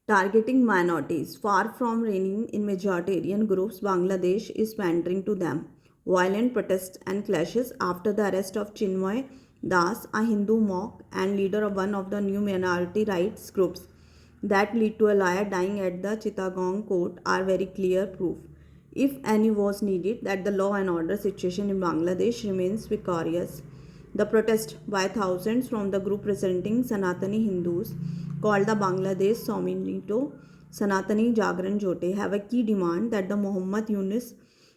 targeting minorities. Far from reigning in majoritarian groups, Bangladesh is pandering to them. Violent protests and clashes after the arrest of Chinmoy Das, a Hindu monk and leader of one of the new minority rights groups that lead to a lawyer dying at the Chittagong court are very clear proof, if any was needed, that the law and order situation in Bangladesh remains precarious. The protest by thousands from the group representing Sanatani Hindus called the Bangladesh Sominito Sanatani Jagran Jote have a key demand that the Muhammad Yunus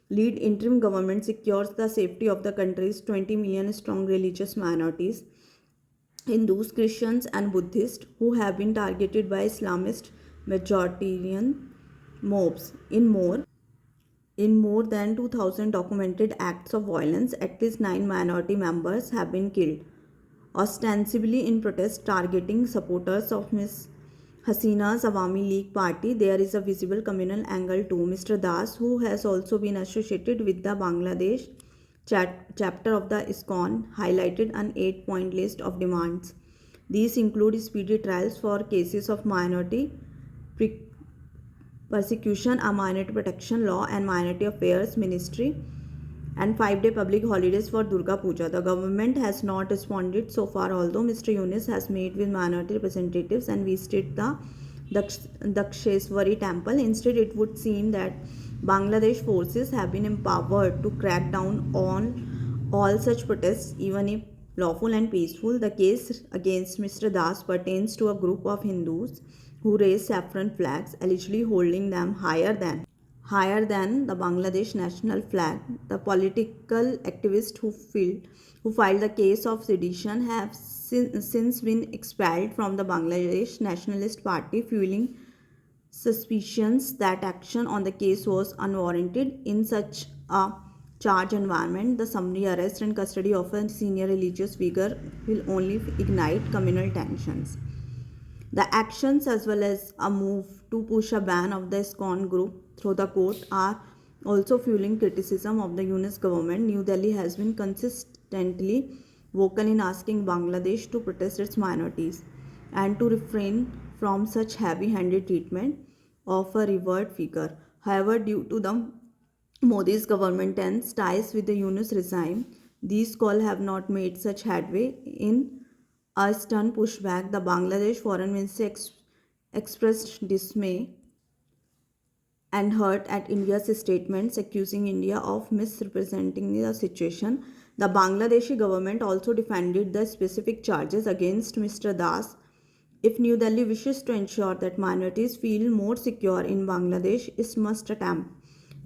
lead interim government secures the safety of the country's 20 million strong religious minorities, Hindus, Christians, and Buddhists, who have been targeted by Islamist majoritarian mobs. In more than 2,000 documented acts of violence, at least 9 minority members have been killed, ostensibly in protest targeting supporters of Ms. Hasina's Awami League party. There is a visible communal angle too. Mr. Das, who has also been associated with the Bangladesh chapter of the ISKCON, highlighted an 8-point list of demands. These include speedy trials for cases of minority persecution, a minority protection law, and minority affairs ministry, and 5-day public holidays for Durga Puja. The government has not responded so far, although Mr. Yunus has met with minority representatives and visited the Daksheswari temple. Instead, it would seem that Bangladesh forces have been empowered to crack down on all such protests, even if lawful and peaceful. The case against Mr. Das pertains to a group of Hindus who raise saffron flags, allegedly holding them higher than the Bangladesh national flag. The political activists who filed the case of sedition have since been expelled from the Bangladesh Nationalist Party, fueling suspicions that action on the case was unwarranted. In such a charged environment, the summary arrest and custody of a senior religious figure will only ignite communal tensions. The actions, as well as a move to push a ban of the ISKCON group through the court, are also fueling criticism of the Yunus government. New Delhi has been consistently vocal in asking Bangladesh to protect its minorities and to refrain from such heavy handed treatment of a revered figure. However, due to the Modi's government tense ties with the Yunus regime, these calls have not made such headway. In a stern pushback, the Bangladesh Foreign Ministry expressed dismay and hurt at India's statements accusing India of misrepresenting the situation. The Bangladeshi government also defended the specific charges against Mr. Das. If New Delhi wishes to ensure that minorities feel more secure in Bangladesh, it must attempt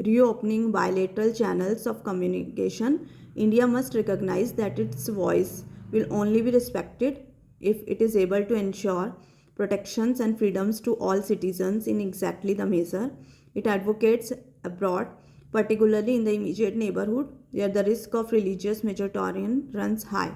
reopening bilateral channels of communication. India must recognize that its voice will only be respected if it is able to ensure protections and freedoms to all citizens in exactly the measure it advocates abroad, particularly in the immediate neighborhood where the risk of religious majoritarian runs high.